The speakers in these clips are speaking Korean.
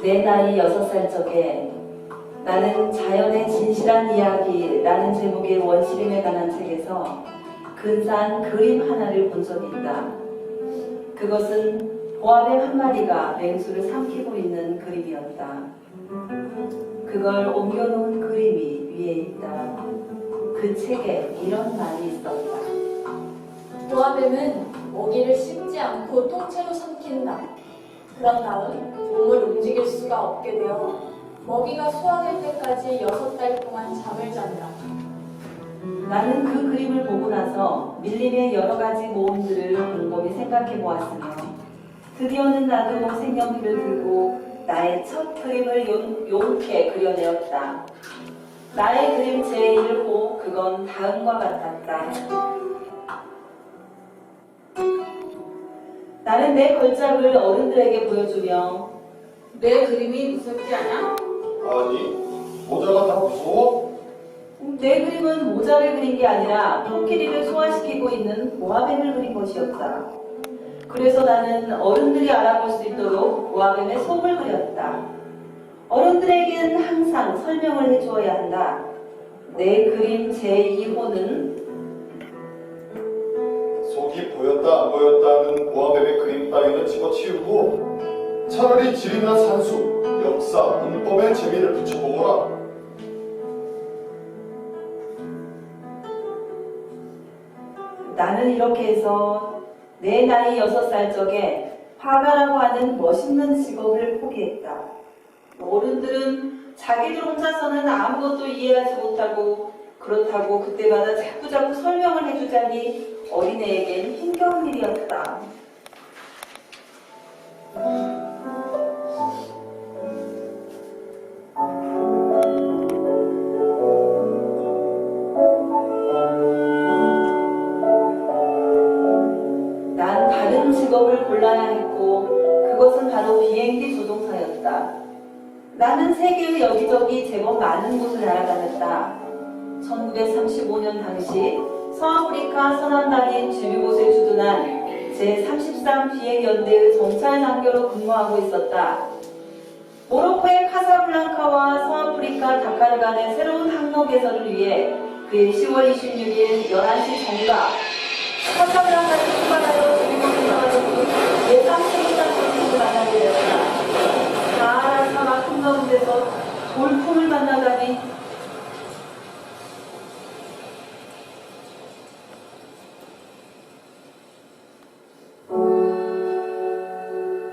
내 나이 6살 적에 나는 자연의 진실한 이야기라는 제목의 원시림에 관한 책에서 근사한 그림 하나를 본 적이 있다. 그것은 보아뱀 한 마리가 맹수를 삼키고 있는 그림이었다. 그걸 옮겨놓은 그림이 위에 있다. 그 책에 이런 말이 있었다. 보아뱀은 먹이를 씹지 않고 통째로 삼킨다. 그런 다음 몸을 움직일 수가 없게 되어 먹이가 소화될 때까지 6달 동안 잠을 잔다. 나는 그 그림을 보고 나서 밀림의 여러 가지 모험들을 곰곰이 생각해 보았으며 드디어는 나도 색연필을 들고 나의 첫 그림을 용케 그려내었다. 나의 그림 제1호 그건 다음과 같았다. 나는 내 걸작을 어른들에게 보여주며 내 그림이 무섭지 않아? 아니, 모자가 다 무서워? 내 그림은 모자를 그린 게 아니라 코끼리를 소화시키고 있는 보아뱀을 그린 것이었다. 그래서 나는 어른들이 알아볼 수 있도록 보아뱀의 속을 그렸다. 어른들에게는 항상 설명을 해주어야 한다. 내 그림 제2호는 속이 보였다 안 보였다는 보아뱀의 그림 따위는 집어치우고 차라리 지리나 산수, 역사, 문법에 재미를 붙여보거라. 나는 이렇게 해서 내 나이 6살 적에 화가라고 하는 멋있는 직업을 포기했다. 어른들은 자기들 혼자서는 아무것도 이해하지 못하고 그렇다고 그때마다 자꾸자꾸 설명을 해주자니 어린애에겐 힘겨운 일이었다. 난 다른 직업을 골라야 했고 그것은 바로 비행기 조종사였다. 나는 세계의 여기저기 제법 많은 곳을 날아다녔다. 1935년 당시 서아프리카 서남단인 주비봇에 주둔한 제33 비행연대의 정찰 장교로 근무하고 있었다. 모로코의 카사블랑카와 서아프리카 다카르 간의 새로운 항로 개설을 위해 그해 10월 26일 11시 정각 카사블랑카를 출발하여 주비봇에 떠나는 예상 생산 조직을 만나게 되었다. 사하라 사막 한가운데서 돌풍을 만나다니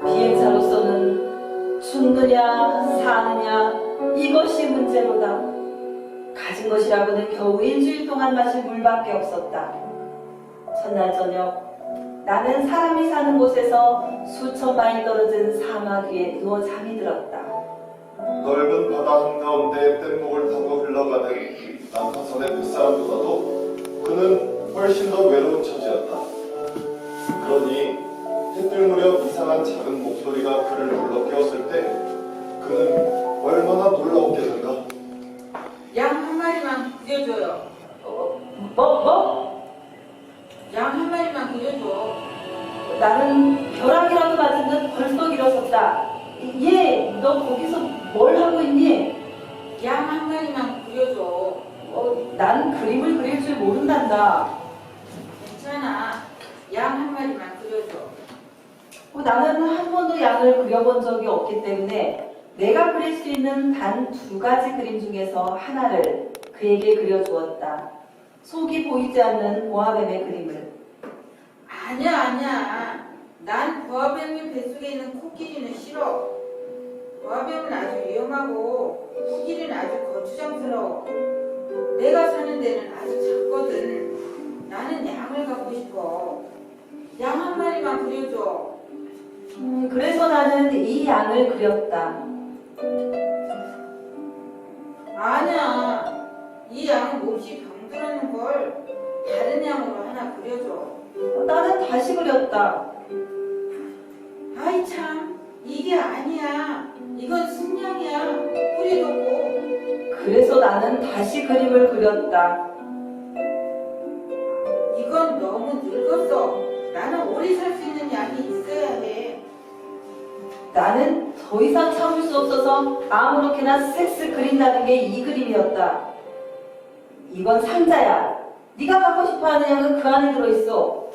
비행사로서는 죽느냐 사느냐 이것이 문제로다. 가진 것이라고는 겨우 일주일 동안 마실 물밖에 없었다. 첫날 저녁 나는 사람이 사는 곳에서 수천 마일 떨어진 사막 위에 누워 잠이 들었다. 넓은 바다 한가운데 뗏목을 타고 흘러가는 난타선의 뱃사람보다도 그는 훨씬 더 외로운 처지였다. 그러니 해뜰 무렵 이상한 작은 목소리가 그를 불러 깨웠을 때 그는 얼마나 놀라웠겠는가. 양 한 마리만 그려줘요. 뭐? 양 한 마리만 그려줘. 나는 벼락이라도 맞은 듯 벌써 일어섰다. 얘, 너 거기서 뭘 하고 있니? 양 한 마리만 그려줘. 난 그림을 그릴 줄 모른단다. 괜찮아. 양 한 마리만 그려줘. 나는 한 번도 양을 그려본 적이 없기 때문에 내가 그릴 수 있는 단 2가지 그림 중에서 하나를 그에게 그려주었다. 속이 보이지 않는 보아뱀의 그림을. 아니야. 난 보아뱀이 뱃속에 있는 코끼리는 싫어. 보아뱀은 아주 위험하고 코끼리는 아주 거추장스러워. 내가 사는 데는 아주 작거든. 나는 양을 갖고 싶어. 양 한 마리만 그려줘. 그래서 나는 이 양을 그렸다. 아니야. 이 양은 몹시 병들었는 걸 다른 양으로 하나 그려줘. 나는 다시 그렸다. 아이 참, 이게 아니야. 이건 승냥이야. 뿌리도 없고. 그래서 나는 다시 그림을 그렸다. 이건 너무 늙었어. 나는 오래 살 수 있는 양이 있어야 해. 나는 더 이상 참을 수 없어서 아무렇게나 쓱쓱 그린다는 게 이 그림이었다. 이건 상자야. 네가 갖고 싶어하는 양은 그 안에 들어있어.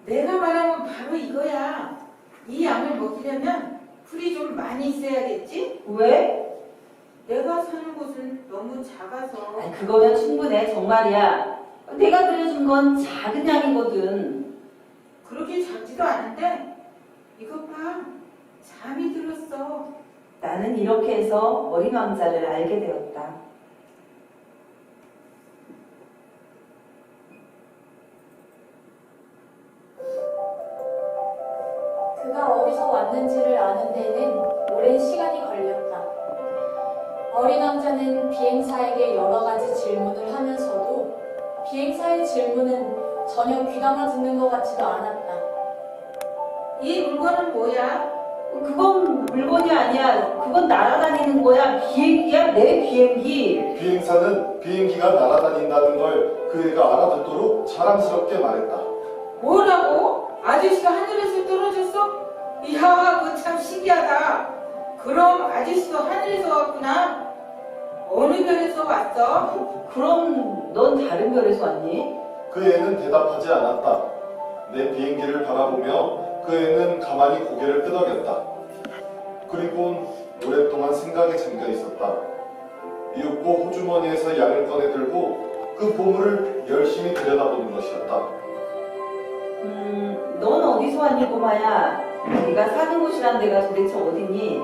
내가 말하면 바로 이거야. 이 양을 먹이려면 풀이 좀 많이 있어야겠지? 왜? 내가 사는 곳은 너무 작아서. 아니, 그거면 충분해. 정말이야. 내가 그려준 건 작은 양이거든. 그렇게 작지도 않은데 이것 봐. 잠이 들었어. 나는 이렇게 해서 어린 왕자를 알게 되었다. 그가 어디서 왔는지를 아는 데에는 오랜 시간이 걸렸다. 어린 왕자는 비행사에게 여러 가지 질문을 하면서도 비행사의 질문은 전혀 귀담아 듣는 것 같지도 않았다. 이 물건은 뭐야? 그건 물건이 아니야. 그건 날아다니는 거야. 비행기야, 내 비행기. 비행사는 비행기가 날아다닌다는 걸 그 애가 알아듣도록 자랑스럽게 말했다. 뭐라고? 아저씨가 하늘에서 떨어졌어? 이야, 그거 참 신기하다. 그럼 아저씨도 하늘에서 왔구나? 어느 별에서 왔어? 그럼 넌 다른 별에서 왔니? 그 애는 대답하지 않았다. 내 비행기를 바라보며 그 애는 가만히 고개를 끄덕였다. 그리곤 오랫동안 생각에 잠겨 있었다. 이윽고 호주머니에서 양을 꺼내 들고 그 보물을 열심히 들여다보는 것이었다. 넌 어디서 왔니, 꼬마야? 네가 사는 곳이란 데가 도대체 어디니?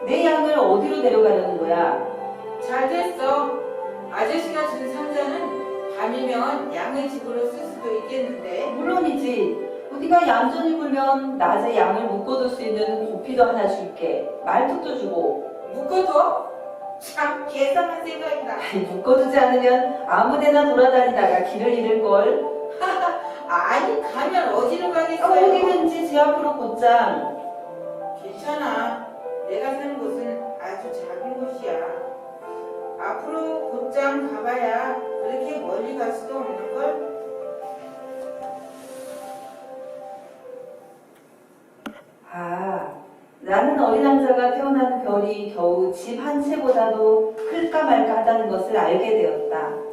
내 양을 어디로 데려가려는 거야? 잘 됐어. 아저씨가 준 상자는 밤이면 양의 집으로 쓸 수도 있겠는데. 물론이지. 네가 얌전히 굴면 낮에 양을 묶어둘 수 있는 고피도 하나 줄게. 말뚝도 주고. 묶어둬? 참 계산한 생각이다. 묶어두지 않으면 아무데나 돌아다니다가 길을 잃을걸. 아니 가면 어디로 가겠어요? 어디든지 제 앞으로 곧장. 괜찮아. 내가 사는 곳은 아주 작은 곳이야. 앞으로 곧장 가봐야 그렇게 멀리 갈 수도 없는걸? 아, 나는 어린 왕자가 태어나는 별이 겨우 집 한 채보다도 클까 말까 하다는 것을 알게 되었다.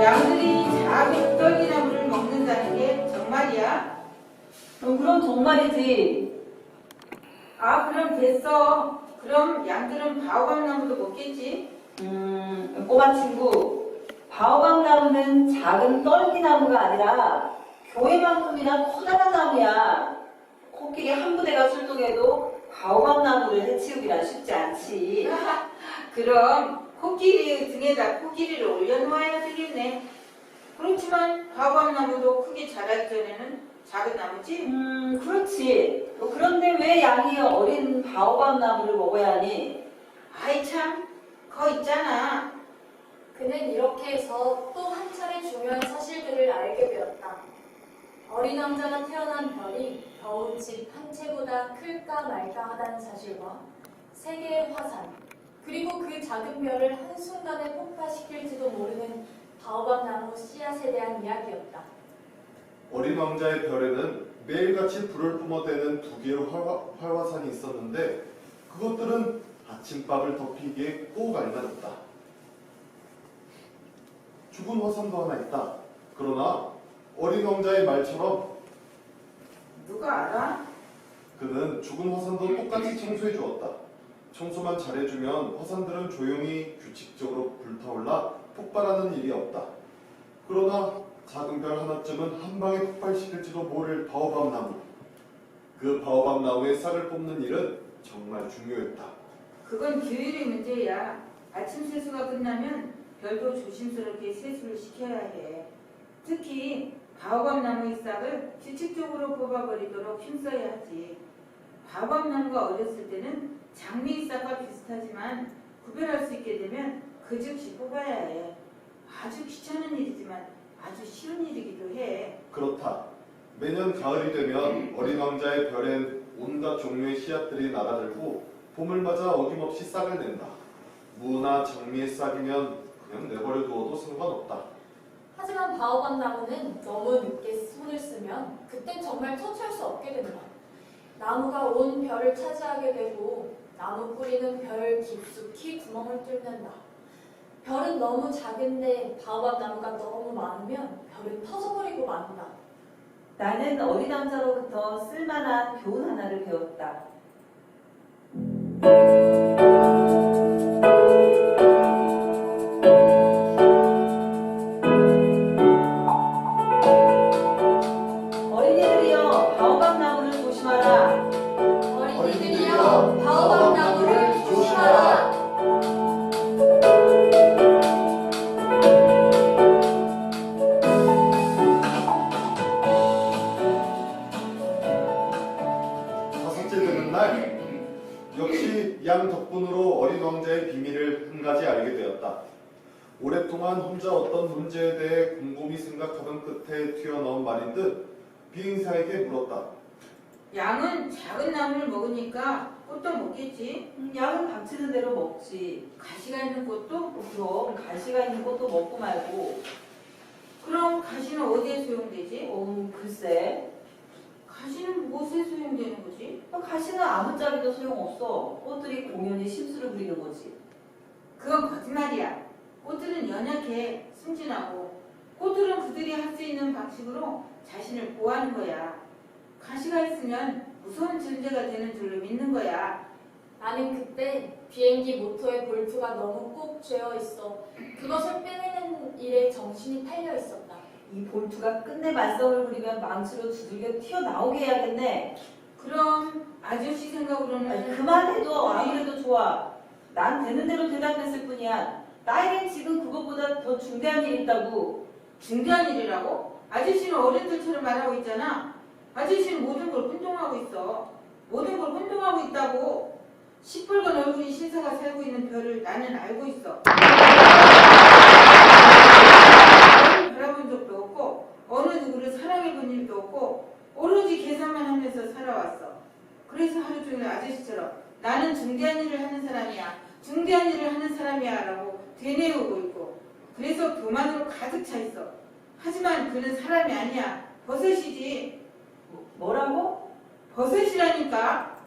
양들이 작은 떨기나무를 먹는다는 게 정말이야? 그럼 정말이지. 아 그럼 됐어. 그럼 양들은 바오밤나무도 먹겠지? 꼬마 친구, 바오밥 나무는 작은 떨기나무가 아니라 교회만큼이나 커다란 나무야. 코끼리 한 부대가 출동해도 바오밥 나무를 해치우기란 쉽지 않지. 그럼 코끼리 등에다 코끼리를 올려놓아야 되겠네. 그렇지만 바오밤나무도 크게 자라기 전에는 작은 나무지? 그렇지. 그런데 왜 양이 어린 바오밥 나무를 먹어야 하니? 아이 참, 거 있잖아. 그는 이렇게 해서 또 한 차례 중요한 사실들을 알게 되었다. 어린 왕자가 태어난 별이 겨우 집 한 채보다 클까 말까 하다는 사실과 세 개의 화산, 그리고 그 작은 별을 한순간에 폭파시킬지도 모르는 바오밥 나무 씨앗에 대한 이야기였다. 어린 왕자의 별에는 매일같이 불을 뿜어대는 두 개의 활화산이 있었는데 그것들은 아침밥을 덮이기에 꼭 알맞았다. 죽은 화산도 하나 있다. 그러나 어린 왕자의 말처럼 누가 알아? 그는 죽은 화산도 똑같이 청소해 주었다. 청소만 잘해주면 화산들은 조용히 규칙적으로 불타올라 폭발하는 일이 없다. 그러나 작은 별 하나쯤은 한 방에 폭발시킬지도 모를 바오밥 나무. 그 바오밥 나무의 싹을 뽑는 일은 정말 중요했다. 그건 규율의 문제야. 아침 세수가 끝나면 별도 조심스럽게 세수를 시켜야 해. 특히 바오밤 나무의 싹을 규칙적으로 뽑아버리도록 힘써야 하지. 바밤나무가 어렸을 때는 장미잎과 비슷하지만 구별할 수 있게 되면 그 즉시 뽑아야 해. 아주 귀찮은 일이지만 아주 쉬운 일이기도 해. 그렇다. 매년 가을이 되면 어린 왕자의 별엔 온갖 종류의 씨앗들이 날아들고 봄을 맞아 어김없이 싹을 낸다. 무나 장미의 싹이면 그냥 내버려 두어도 상관없다. 하지만 바오밥 나무는 너무 늦게 손을 쓰면 그땐 정말 터치할 수 없게 된다. 나무가 온 별을 차지하게 되고 나무 뿌리는 별 깊숙이 구멍을 뚫는다. 별은 너무 작은데 바오밥 나무가 너무 많으면 별은 터져버리고 만다. 나는 어린 왕자로부터 쓸만한 교훈 하나를 배웠다. 어린이들이여, 바오밥 나무를 조심하라. 어린이들이여 바오밥 나무를 조심하라. 다섯째 되는 날, 역시 양 덕분으로 어린 왕자의 비밀을 한 가지 알게 되었다. 오랫동안 혼자 어떤 문제에 대해 곰곰이 생각하던 끝에 튀어나온 말인 듯 비행사에게 물었다. 양은 작은 나무를 먹으니까 꽃도 먹겠지. 양은 닥치는 대로 먹지. 가시가 있는 꽃도? 그럼 가시가 있는 것도 먹고 말고. 그럼 가시는 어디에 소용되지? 글쎄. 가시는 무엇에 소용되는 거지? 가시는 아무짝에도 소용없어. 꽃들이 공연히 심술을 부리는 거지. 그건 거짓말이야. 꽃들은 연약해, 순진하고 꽃들은 그들이 할 수 있는 방식으로 자신을 보호하는 거야. 가시가 있으면 무서운 존재가 되는 줄로 믿는 거야. 나는 그때 비행기 모터에 볼트가 너무 꼭 죄어 있어 그것을 빼내는 일에 정신이 팔려 있었다. 이 볼트가 끝내 말썽을 부리면 망치로 두들겨 튀어나오게 해야겠네. 그럼 아저씨 생각으로는 아니, 그만해도 아무래도 좋아. 난 되는 대로 대답했을 뿐이야. 나에겐 지금 그것보다 더 중대한 일이 있다고. 중대한 일이라고? 아저씨는 어른들처럼 말하고 있잖아. 아저씨는 모든 걸 혼동하고 있어. 모든 걸 혼동하고 있다고. 시뻘건 얼굴인 신사가 살고 있는 별을 나는 알고 있어. 별을 바라본 적도 없고 어느 누구를 사랑해본 일도 없고 오로지 계산만 하면서 살아왔어. 그래서 하루 종일 아저씨처럼 나는 중대한 일을 하는 사람이야. 중대한 일을 하는 사람이야 라고 되뇌우고 있고 그래서 교만으로 가득 차 있어. 하지만 그는 사람이 아니야. 버섯이지. 뭐라고? 버섯이라니까.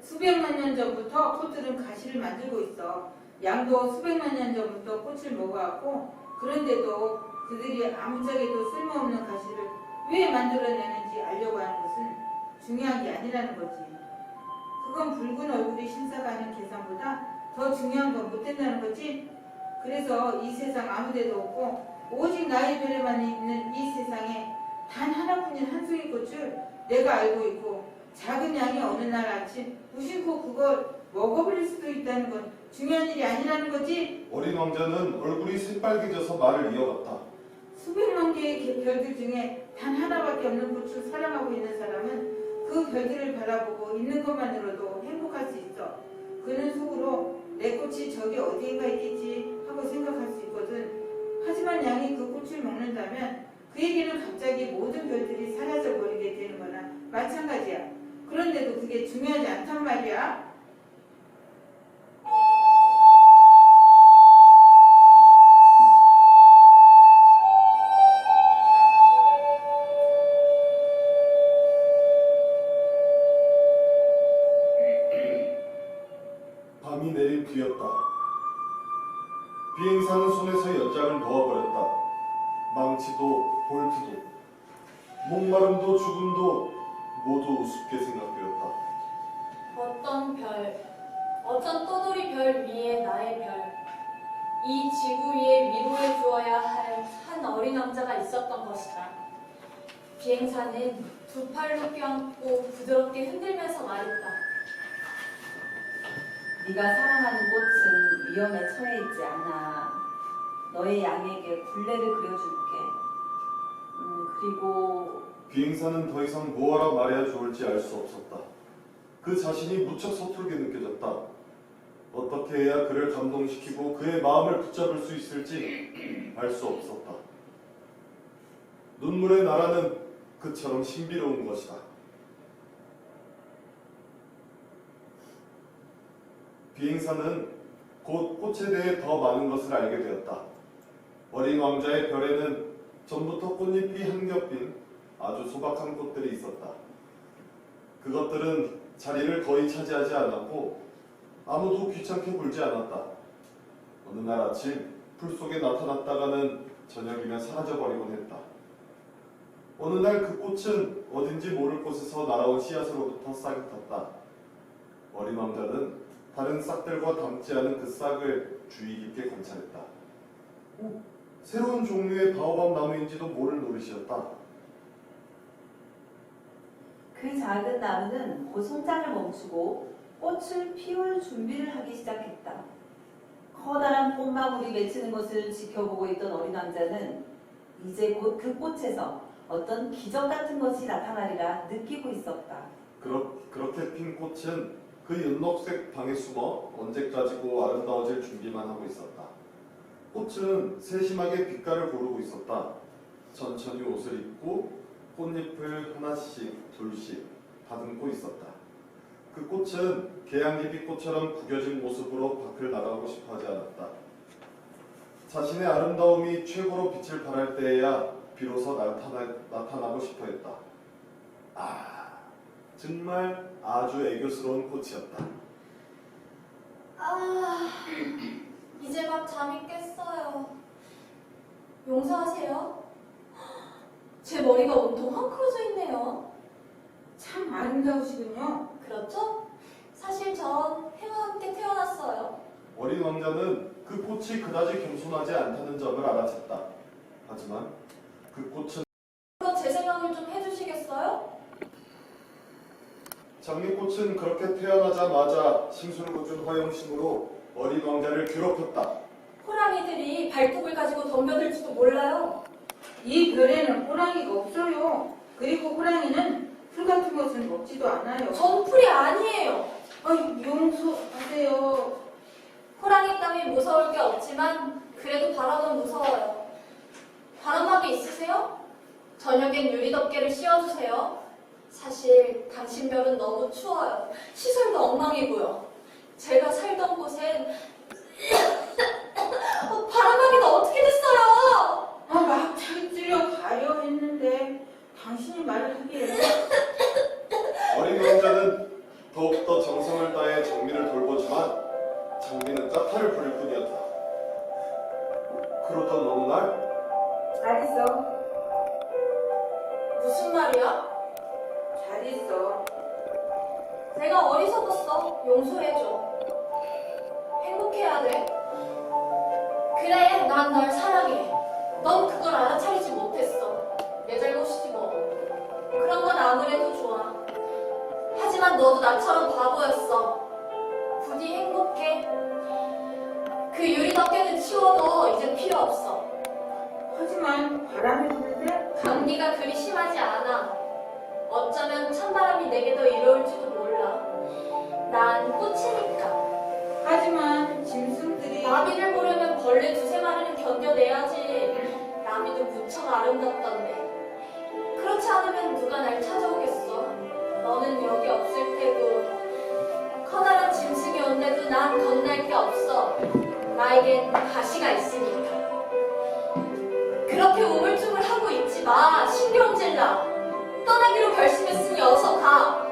수백만 년 전부터 꽃들은 가시를 만들고 있어. 양도 수백만 년 전부터 꽃을 먹어왔고 그런데도 그들이 아무짝에도 쓸모없는 가시를 왜 만들어내는지 알려고 하는 것은 중요한 게 아니라는 거지. 그건 붉은 얼굴이 신사가 하는 계산보다 더 중요한 건 못 된다는 거지. 그래서 이 세상 아무데도 없고 오직 나의 별에만 있는 이 세상에 단 하나뿐인 한 송이 꽃을 내가 알고 있고 작은 양이 어느 날 아침 무심코 그걸 먹어버릴 수도 있다는 건 중요한 일이 아니라는 거지. 어린 왕자는 얼굴이 새빨개져서 말을 이어갔다. 수백만 개의 별들 중에 단 하나밖에 없는 꽃을 사랑하고 있는 사람은 그 별들을 바라보고 있는 것만으로도 행복할 수 있어. 그는 속으로 내 꽃이 저기 어디인가 있겠지 하고 생각할 수 있거든. 하지만 양이 그 꽃을 먹는다면 그에게는 갑자기 모든 별들이 사라져버리게 되는 거나 마찬가지야. 그런데도 그게 중요하지 않단 말이야. 망치도 볼트도 목마름도 죽음도 모두 우습게 생각되었다. 어떤 별, 어떤 떠돌이 별 위에 나의 별, 이 지구 위에 위로해 주어야 할 한 어린 왕자가 있었던 것이다. 비행사는 두 팔로 껴안고 부드럽게 흔들면서 말했다. 네가 사랑하는 꽃은 위험에 처해 있지 않아. 너의 양에게 굴레를 그려줄게. 그리고 비행사는 더 이상 뭐하라 말해야 좋을지 알 수 없었다. 그 자신이 무척 서툴게 느껴졌다. 어떻게 해야 그를 감동시키고 그의 마음을 붙잡을 수 있을지 알 수 없었다. 눈물의 나라는 그처럼 신비로운 것이다. 비행사는 곧 꽃에 대해 더 많은 것을 알게 되었다. 어린 왕자의 별에는 전부터 꽃잎이 한 겹인 아주 소박한 꽃들이 있었다. 그것들은 자리를 거의 차지하지 않았고 아무도 귀찮게 굴지 않았다. 어느 날 아침 풀 속에 나타났다가는 저녁이면 사라져버리곤 했다. 어느 날 그 꽃은 어딘지 모를 곳에서 날아온 씨앗으로부터 싹이 텄다. 어린 왕자는 다른 싹들과 닮지 않은 그 싹을 주의 깊게 관찰했다. 오, 새로운 종류의 바오밥 나무인지도 모를 노릇이었다. 그 작은 나무는 곧 성장을 멈추고 꽃을 피울 준비를 하기 시작했다. 커다란 꽃망울이 맺히는 것을 지켜보고 있던 어린 왕자는 이제 곧 그 꽃에서 어떤 기적 같은 것이 나타나리라 느끼고 있었다. 그렇게 핀 꽃은 그 윤녹색 방에 숨어 언제까지고 아름다워질 준비만 하고 있었다. 꽃은 세심하게 빛깔을 고르고 있었다. 천천히 옷을 입고 꽃잎을 하나씩 둘씩 다듬고 있었다. 그 꽃은 개양귀비꽃처럼 구겨진 모습으로 밖을 나가고 싶어 하지 않았다. 자신의 아름다움이 최고로 빛을 발할 때에야 비로소 나타나고 싶어 했다. 정말 아주 애교스러운 꽃이었다. 이제 막 잠이 깼어요. 용서하세요. 제 머리가 온통 헝클어져 있네요. 참 아름다우시군요. 그렇죠? 사실 전 해와 함께 태어났어요. 어린 왕자는 그 꽃이 그다지 겸손하지 않다는 점을 알아챘다. 하지만 그 꽃은 그럼 제 생각을 좀 해주시겠어요? 장미꽃은 그렇게 태어나자마자 싱숭구준 허영심으로 어린 왕자를 괴롭혔다. 호랑이들이 발톱을 가지고 덤벼들지도 몰라요. 이 별에는 호랑이가 없어요. 그리고 호랑이는 풀 같은 것은 먹지도 않아요. 전 풀이 아니에요. 용서하세요. 호랑이 따위 무서울 게 없지만 그래도 바람은 무서워요. 바람막이 있으세요? 저녁엔 유리덮개를 씌워주세요. 사실 당신 별은 너무 추워요. 시설도 엉망이고요. 제가 살던 곳엔 바람막이가 어떻게 됐어요? 막 차게 찔려 가려 했는데 당신이 말을 하기에 어린 왕자는 더욱더 정성을 다해 장미를 돌보지만 장미는 까탈을 부릴 뿐이었다. 그러던 어느 날 잘 있어. 무슨 말이야? 잘 있어. 내가 어리석었어. 용서해줘. 행복해야 돼. 그래, 난 널 사랑해. 넌 그걸 알아차리지 못했어. 내 잘못이지 뭐. 그런 건 아무래도 좋아. 하지만 너도 나처럼 바보였어. 부디 행복해. 그 유리덮개는 치워도 이제 필요 없어. 하지만 바람이 부는데 감기가 그리 심하지 않아. 어쩌면 찬바람이 내게 더 이로울지도 몰라. 난 꽃이니까. 하지만 짐승들이 나비를 보려면 벌레 두세 마리는 견뎌내야지. 나비도 무척 아름답던데. 그렇지 않으면 누가 날 찾아오겠어. 너는 여기 없을 테고. 커다란 짐승이 온데도 난 겁날 게 없어. 나에겐 가시가 있으니까. 그렇게 우물쭈물 하고 있지 마. 신경질나. 떠나기로 결심했으니 어서 가.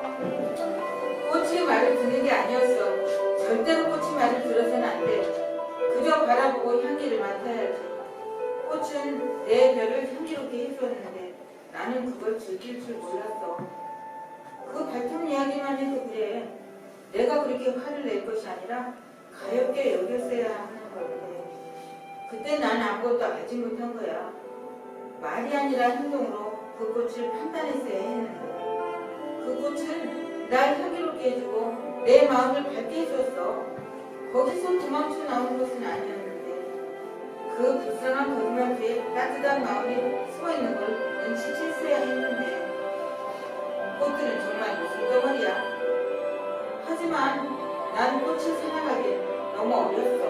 꽃이 말을 듣는 게 아니었어. 절대로 꽃이 말을 들어서는 안 돼. 그저 바라보고 향기를 맡아야지. 꽃은 내 별을 향기롭게 해주었는데 나는 그걸 즐길 줄 몰랐어. 그 발톱 이야기만 해도 그래. 내가 그렇게 화를 낼 것이 아니라 가볍게 여겼어야 하는 건데 그때 난 아무것도 알지 못한 거야. 말이 아니라 행동으로 그 꽃을 판단했어야 했는데 그 꽃은 날 향기롭게 해주고 내 마음을 밝게 해줬어. 거기서 도망쳐 나온 것은 아니었는데 그 불쌍한 거짓말 뒤에 따뜻한 마음이 숨어있는 걸 눈치챘어야 했는데 꽃들은 정말 무슨 덩어리야. 하지만 난 꽃을 사랑하기 너무 어렸어.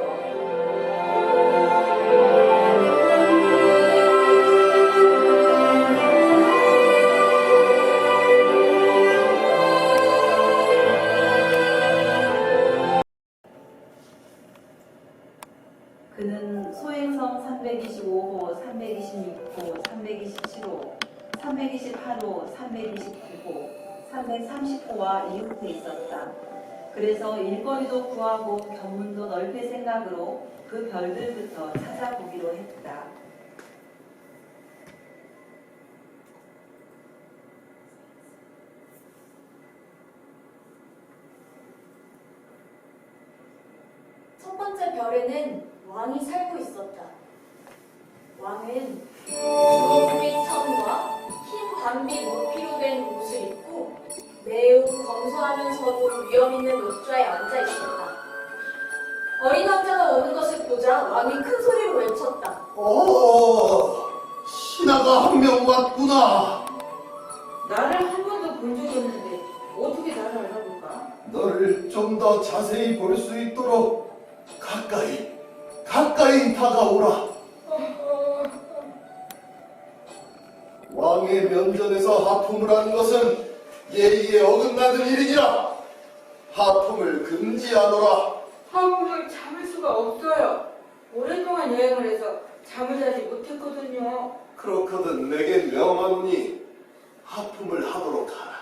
그는 소행성 325호, 326호, 327호, 328호, 329호, 330호와 이웃에 있었다. 그래서 일거리도 구하고 견문도 넓힐 생각으로 그 별들부터 찾아보기로 했다. 첫 번째 별에는 왕이 살고 있었다. 왕은 주홍빛 천과 흰 단비 모피로 된 옷을 입고 매우 검소하면서도 위험 있는 옷좌에 앉아 있었다. 어린 왕자가 오는 것을 보자 왕이 큰 소리로 외쳤다. 신하가 한 명 왔구나. 나를 한 번도 본 적이 없는데 어떻게 나를 알아볼까? 너를 좀 더 자세히 볼 수 있도록 가까이 다가오라. 왕의 면전에서 하품을 하는 것은 예의에 어긋나는 일이니라. 하품을 금지하노라. 하품을 참을 수가 없어요. 오랫동안 여행을 해서 잠을 자지 못했거든요. 그렇거든 내게 명하노니 하품을 하도록 하라.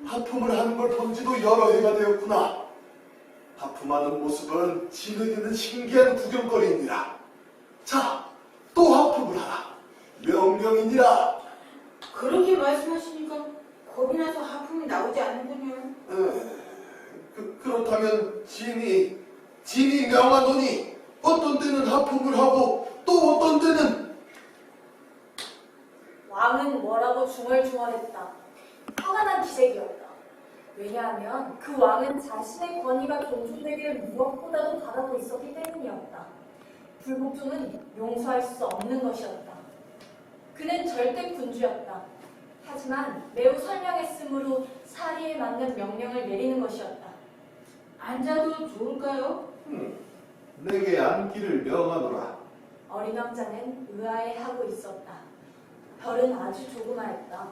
하품을 하는 걸 본 지도 여러 해가 되었구나. 하품하는 모습은 진에게는 신기한 구경거리이니라. 자, 또 하품을 하라. 명령이니라. 그렇게 말씀하시니까 겁이 나서 하품이 나오지 않는군요. 그렇다면 진이 명하노니 어떤 때는 하품을 하고 또 어떤 때는. 왕은 뭐라고 중얼중얼했다. 화가 난 기색이었다. 왜냐하면 그 왕은 자신의 권위가 존중되기를 무엇보다도 바라고 있었기 때문이었다. 불복종은 용서할 수 없는 것이었다. 그는 절대 군주였다. 하지만 매우 선량했으므로 사리에 맞는 명령을 내리는 것이었다. 앉아도 좋을까요? 내게 앉기를 명하노라. 어린 왕자는 의아해하고 있었다. 별은 아주 조그마했다.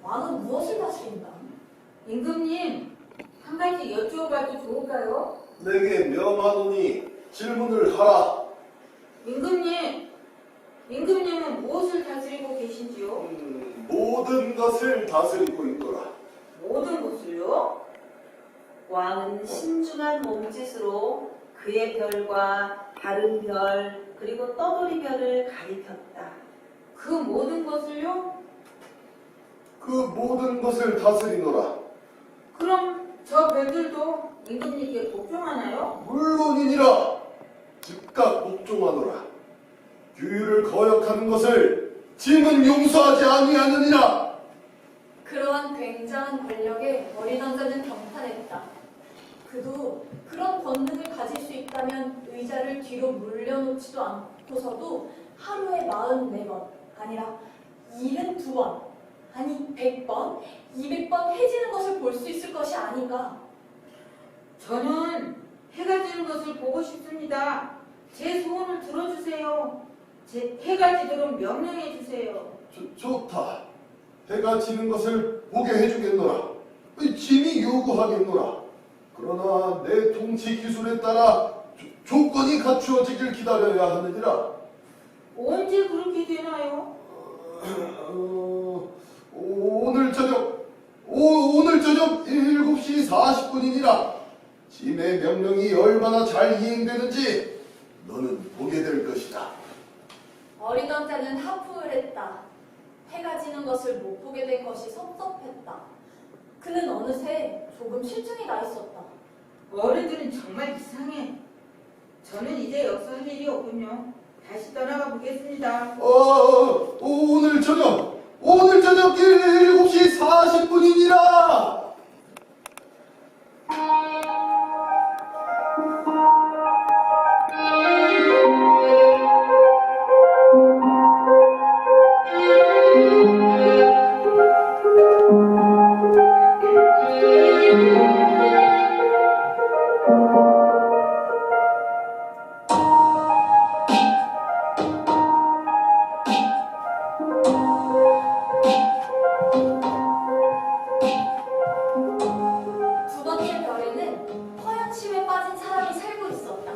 왕은 무엇을 다스린다? 임금님, 한 가지 여쭈어봐도 좋을까요? 내게 명하노니 질문을 하라. 임금님은 무엇을 다스리고 계신지요? 모든 것을 다스리고 있노라. 모든 것을요? 왕은 신중한 몸짓으로 그의 별과 다른 별 그리고 떠돌이 별을 가리켰다. 그 모든 것을요? 그 모든 것을 다스리노라. 그럼 저 별들도 임금님께 복종하나요? 물론이니라. 즉각 복종하노라. 규율을 거역하는 것을 짐은 용서하지 아니하느니라. 그러한 굉장한 권력에 어린 왕자는 경탄했다. 그도 그런 권능을 가질 수 있다면 의자를 뒤로 물려놓지도 않고서도 하루에 44번, 아니라 72번, 아니 100번, 200번 해지는 것을 볼 수 있을 것이 아닌가. 저는 해가 지는 것을 보고 싶습니다. 제 소원을 들어주세요. 제 해가 지도록 명령해 주세요. 좋다. 해가 지는 것을 보게 해주겠노라. 짐이 요구하겠노라. 그러나 내 통치 기술에 따라 조건이 갖추어지길 기다려야 하느니라. 언제 그렇게 되나요? 오늘 저녁 7시 40분이니라. 짐의 명령이 얼마나 잘 이행되는지 너는 보게 될 것이다. 어린 왕자는 하품을 했다. 해가 지는 것을 못 보게 된 것이 섭섭했다. 그는 어느새 조금 실증이 나 있었다. 어른들은 정말 이상해. 저는 이제 역사할 일이 없군요. 다시 떠나가 보겠습니다. 오늘 저녁 7시 40분이니라. 두 번째 별에는 허영심에 빠진 사람이 살고 있었다.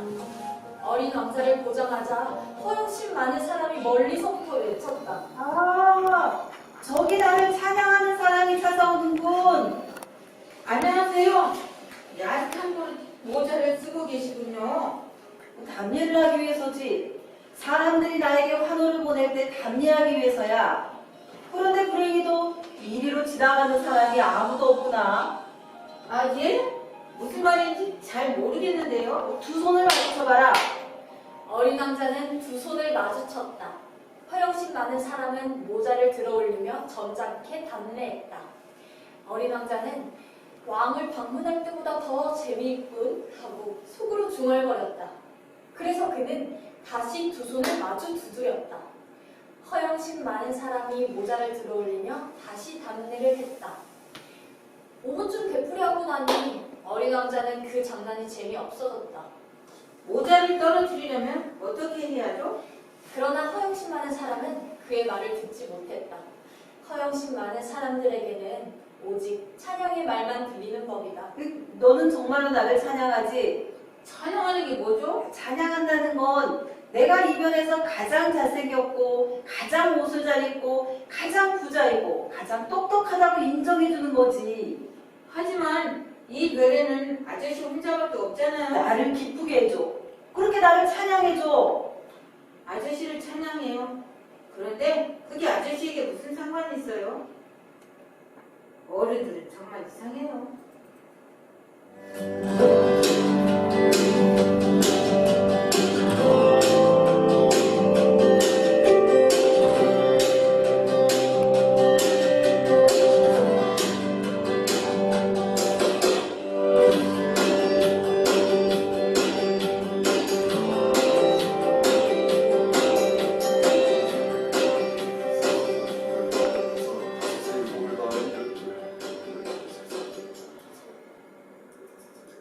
어린 왕자를 보자마자 허영심 많은 사람이 멀리서부터 외쳤다. 아, 저기 나를 찬양하는 사람이 찾아오는군. 안녕하세요. 야릇한 모자를 쓰고 계시군요. 답례를 하기 위해서지. 사람들이 나에게 환호를 보낼 때 답례하기 위해서야. 그런데 불행히도 이리로 지나가는 사람이 아무도 없구나. 아, 예? 무슨 말인지 잘 모르겠는데요. 두 손을 맞춰봐라. 어린 왕자는 두 손을 마주쳤다. 허영심 많은 사람은 모자를 들어올리며 점잖게 답례했다. 어린 왕자는 왕을 방문할 때보다 더 재미있군 하고 속으로 중얼거렸다. 그래서 그는 다시 두 손을 마주 두드렸다. 허영심 많은 사람이 모자를 들어올리며 다시 답례를 했다. 5분쯤 되풀이하고 나니 어린 왕자는 그 장난이 재미없어졌다. 모자를 떨어뜨리려면 어떻게 해야죠? 그러나 허영심 많은 사람은 그의 말을 듣지 못했다. 허영심 많은 사람들에게는 오직 찬양의 말만 들리는 법이다. 너는 정말로 나를 찬양하지? 찬양하는 게 뭐죠? 찬양한다는 건 내가 이변에서 가장 잘생겼고 가장 옷을 잘 입고 가장 부자이고 가장 똑똑하다고 인정해주는 거지. 하지만 이 별에는 아저씨 혼자밖에 없잖아요. 나를 기쁘게 해줘. 그렇게 나를 찬양해줘. 아저씨를 찬양해요. 그런데 그게 아저씨에게 무슨 상관이 있어요? 어른들은 정말 이상해요.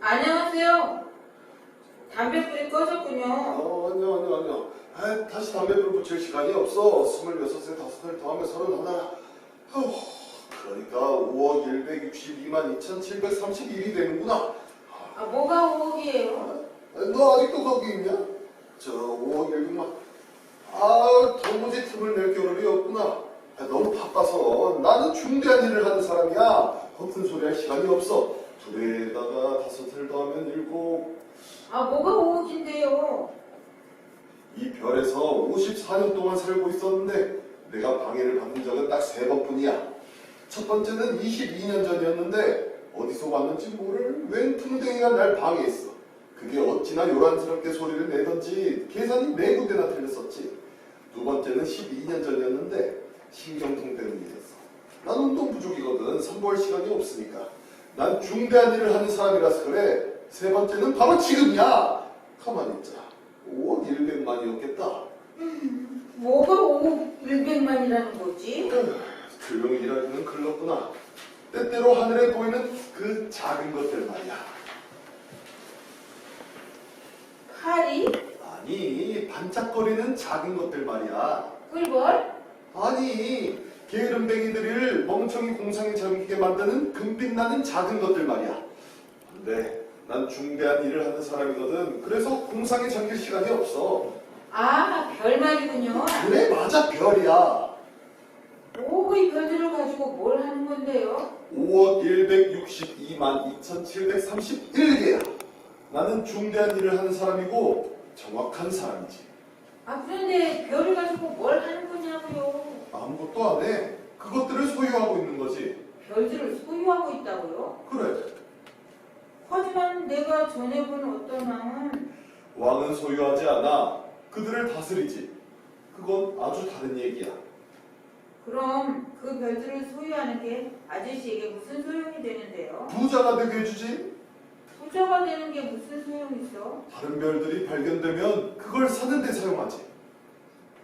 안녕하세요. 담배불이 꺼졌군요. 아니요. 다시 담배불 붙일 시간이 없어. 26에 5살 더하면 31. 그러니까 5억 162만 2,731이 되는구나. 아, 뭐가 5억이에요? 너 아직도 거기 있냐? 저 5억 100만. 도무지 틈을 낼 겨를이 없구나. 너무 바빠서. 나는 중대한 일을 하는 사람이야. 허튼 소리 할 시간이 없어. 2에다가 5을 더하면 7. 아, 뭐가 5억인데요? 이 별에서 54년 동안 살고 있었는데 내가 방해를 받은 적은 딱 3번뿐이야. 첫 번째는 22년 전이었는데 어디서 왔는지 모를 웬 풍뎅이가 날 방해했어. 그게 어찌나 요란스럽게 소리를 내던지 계산이 4군데나 틀렸었지. 두 번째는 12년 전이었는데 신경통 때문이었어. 난 운동 부족이거든. 선보일 시간이 없으니까. 난 중대한 일을 하는 사람이라서 그래. 세 번째는 바로 지금이야. 가만히 있자. 5억 100만이었겠다. 뭐가 5억 100만이라는 거지? 조용히 일하기는 글렀구나. 때때로 하늘에 보이는 그 작은 것들 말이야. 칼이? 아니, 반짝거리는 작은 것들 말이야. 꿀벌? 아니, 게으름뱅이들을 멍청이 공상에 잠기게 만드는 금빛나는 작은 것들 말이야. 근데 난 중대한 일을 하는 사람이거든. 그래서 공상에 잠길 시간이 없어. 아, 별 말이군요. 그래, 맞아, 별이야. 5억의 별들을 가지고 뭘 하는 건데요? 5억 162만 2,731개야. 나는 중대한 일을 하는 사람이고 정확한 사람이지. 아, 그런데 별을 가지고 뭘 작도 안 해. 그것들을 소유하고 있는 거지. 별들을 소유하고 있다고요? 그래. 하지만 내가 전에 본 어떤 왕은 왕은 소유하지 않아. 그들을 다스리지. 그건 아주 다른 얘기야. 그럼 그 별들을 소유하는 게 아저씨에게 무슨 소용이 되는데요? 부자가 되게 해주지. 부자가 되는 게 무슨 소용이 있어? 다른 별들이 발견되면 그걸 사는 데 사용하지.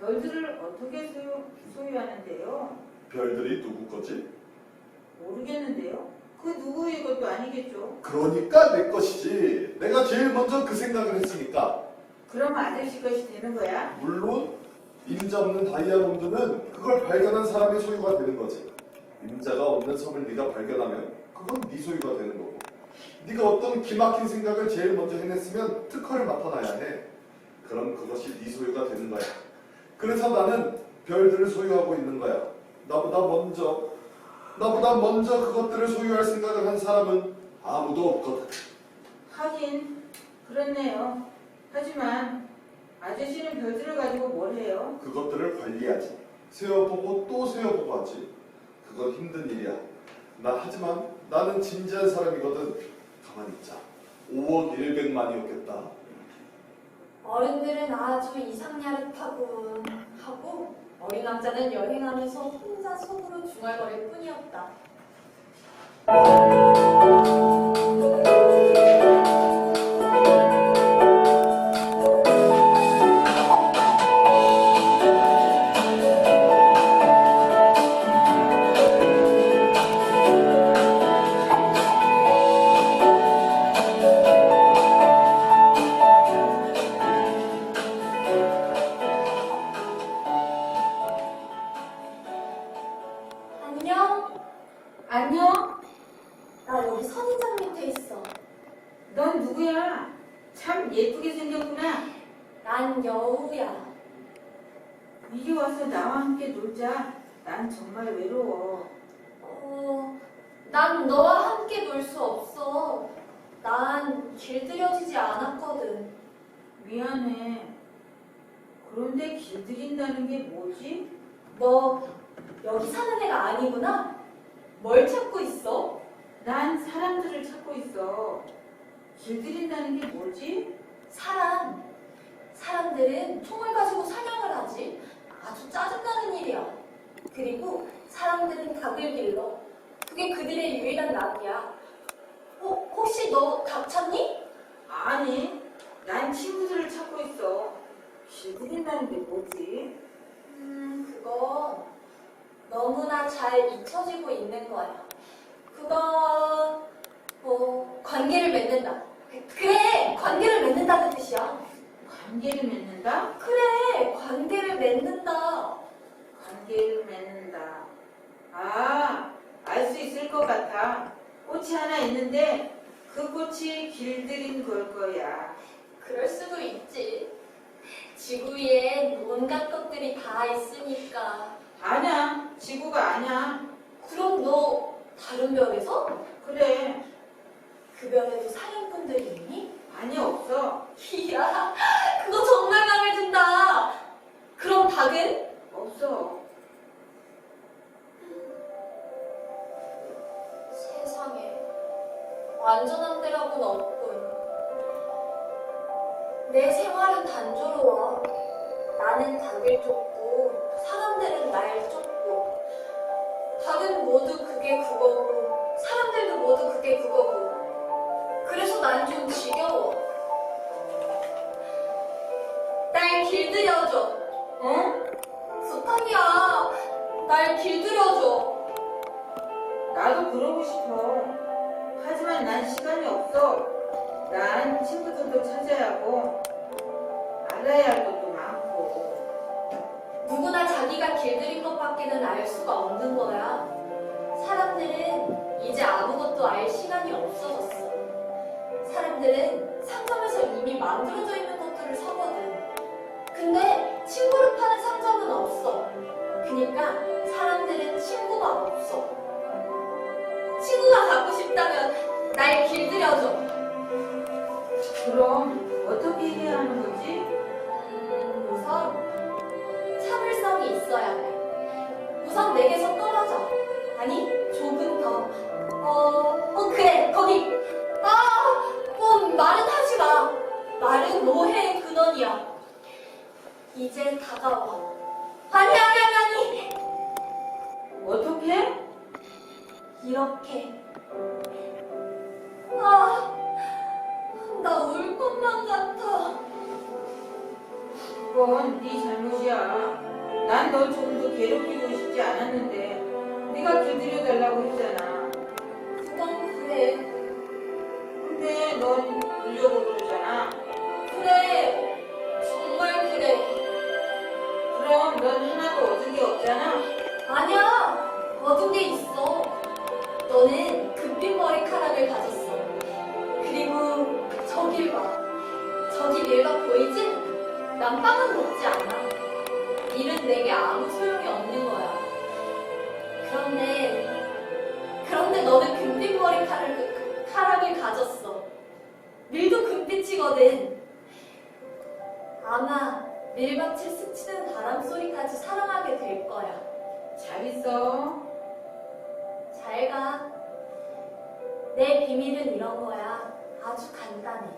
별들을 어떻게 소유하는데요? 별들이 누구 거지? 모르겠는데요? 그 누구의 것도 아니겠죠? 그러니까 내 것이지. 내가 제일 먼저 그 생각을 했으니까. 그럼 아저씨 것이 되는 거야? 물론 임자 없는 다이아몬드는 그걸 발견한 사람의 소유가 되는 거지. 임자가 없는 섬을 네가 발견하면 그건 네 소유가 되는 거고. 네가 어떤 기막힌 생각을 제일 먼저 해냈으면 특허를 맡아놔야 해. 그럼 그것이 네 소유가 되는 거야. 그래서 나는 별들을 소유하고 있는 거야. 나보다 먼저 그것들을 소유할 생각을 한 사람은 아무도 없거든. 하긴 그렇네요. 하지만 아저씨는 별들을 가지고 뭘 해요? 그것들을 관리하지. 세어보고 또 세어보고 하지. 그건 힘든 일이야. 하지만 나는 진지한 사람이거든. 가만히 있자. 5억 100만이었겠다. 어른들은 아주 이상야릇하군 하고 어린 왕자는 여행하면서 혼자 속으로 중얼거릴 뿐이었다. 안녕? 안녕? 나 여기 선인장 밑에 있어. 넌 누구야? 참 예쁘게 생겼구나. 난 여우야. 이리 와서 나와 함께 놀자. 난 정말 외로워. 난 너와 함께 놀 수 없어. 난 길들여지지 않았거든. 미안해. 그런데 길들인다는 게 뭐지? 너 여기 사는 애가 아니구나? 뭘 찾고 있어? 난 사람들을 찾고 있어. 길들인다는 게 뭐지? 사람들은 총을 가지고 사냥을 하지. 아주 짜증나는 일이야. 그리고 사람들은 닭을 길러. 그게 그들의 유일한 낙이야. 혹시 너 닭 찾니? 아니, 난 친구들을 찾고 있어. 길들인다는 게 뭐지? 그건 너무나 잘 잊혀지고 있는 거야. 그건 관계를 맺는다. 그래, 관계를 맺는다는 뜻이야. 관계를 맺는다? 그래, 관계를 맺는다. 관계를 맺는다. 아, 알 수 있을 것 같아. 꽃이 하나 있는데 그 꽃이 길들인 걸 거야. 그럴 수도 있지. 지구 위엔 온갖 것들이 다 있으니까. 아니야, 지구가 아니야. 그럼 너 다른 별에서? 그래, 그 별에도 사냥꾼들이 있니? 아니 없어. 이야, 그거 정말 마음에 든다. 그럼 닭은? 없어. 세상에, 완전한 데라고는 없군. 내 생활은 단조로워. 나는 닭을 쫓고 사람들은 날 쫓고. 닭은 모두 그게 그거고 사람들도 모두 그게 그거고. 그래서 난 좀 지겨워. 날 길들여줘. 응? 부탁이야. 날 길들여줘. 나도 그러고 싶어. 하지만 난 시간이 없어. 난 친구들도 찾아야 하고 알아야 할 것도 많고. 누구나 자기가 길들인 것밖에는 알 수가 없는 거야. 사람들은 이제 아무것도 알 시간이 없어졌어. 사람들은 상점에서 이미 만들어져 있는 것들을 사거든. 근데 친구를 파는 상점은 없어. 그러니까 사람들은 친구가 없어. 친구가 갖고 싶다면 날 길들여줘. 그럼 어떻게 해야 하는 거지? 우선 참을성이 있어야 돼. 우선 내게서 떨어져. 아니, 조금 더. 그래, 거기. 말은 하지 마. 말은 오해의 근원이야. 이제 다가와. 아니. 어떻게? 이렇게. 나 울 것만 같아. 그건 네 잘못이야. 난 널 조금 더 괴롭히고 싶지 않았는데 네가 길들여달라고 했잖아. 그건 그래. 근데 넌 울려고 그러잖아. 그래. 정말 그래. 그럼 넌 하나도 얻은 게 없잖아. 아니야. 얻은 게 있어. 너는 금빛 머리카락을 가졌어. 그리고 저길 봐. 저기 밀가 보이지? 난 빵은 먹지 않아. 밀은 내게 아무 소용이 없는 거야. 그런데 너는 금빛 머리카락을 가졌어. 밀도 금빛이거든. 아마 밀밭을 스치는 바람 소리까지 사랑하게 될 거야. 잘 있어. 잘 가. 내 비밀은 이런 거야. 아주 간단해.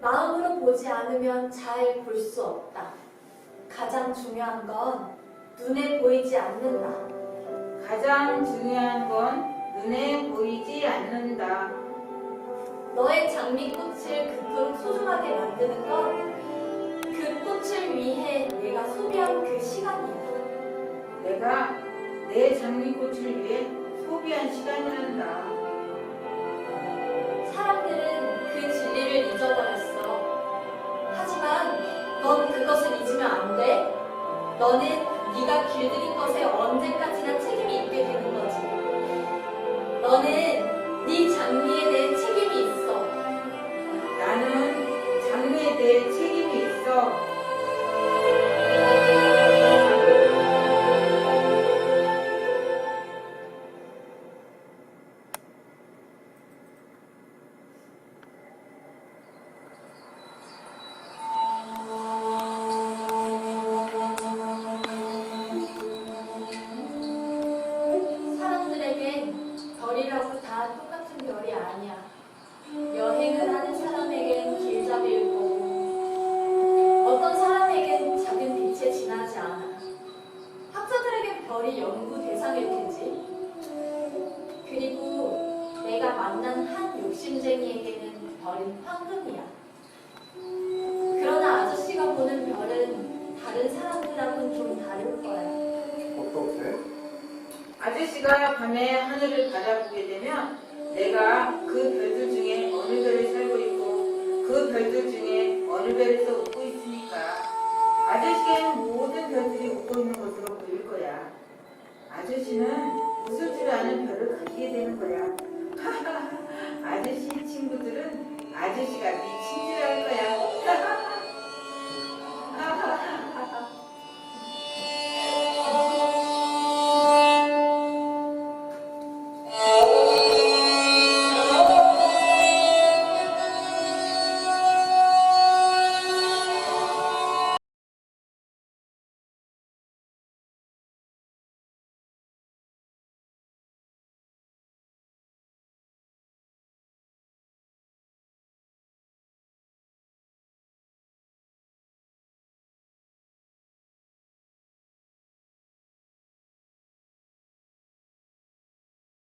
마음으로 보지 않으면 잘 볼 수 없다. 가장 중요한 건 눈에 보이지 않는다. 가장 중요한 건 눈에 보이지 않는다. 너의 장미꽃을 그토록 소중하게 만드는 건 그 꽃을 위해 내가 소비한 그 시간이야. 내가 내 장미꽃을 위해 소비한 시간이란다. 사람들은 그 진리를 잊어버렸어. 하지만 넌 그것을 잊으면 안 돼. 너는 네가 길들인 것에 언제까지나 책임이 있게 되는 거지. 너는 네 장미에 대해 책임이 있어. 나는 장미에 대해 책임이 있어. 사람들에겐 별이라고 다 똑같은 별이 아니야. 여행을 하는 사람에겐 길잡이일 거고, 어떤 사람에겐 작은 빛에 지나지 않아. 학자들에겐 별이 연구 대상일 테지. 그리고 내가 만난 한 욕심쟁이에게는 별은 황금이야. 그러나 아저씨가 보는 별은 다른 사람들하고는 좀 다를 거야. 어떻게? 아저씨가 밤에 하늘을 바라보게 되면 내가 그 별들 중에 어느 별에 살고 있고 그 별들 중에 어느 별에서 웃고 있으니까 아저씨에게는 모든 별들이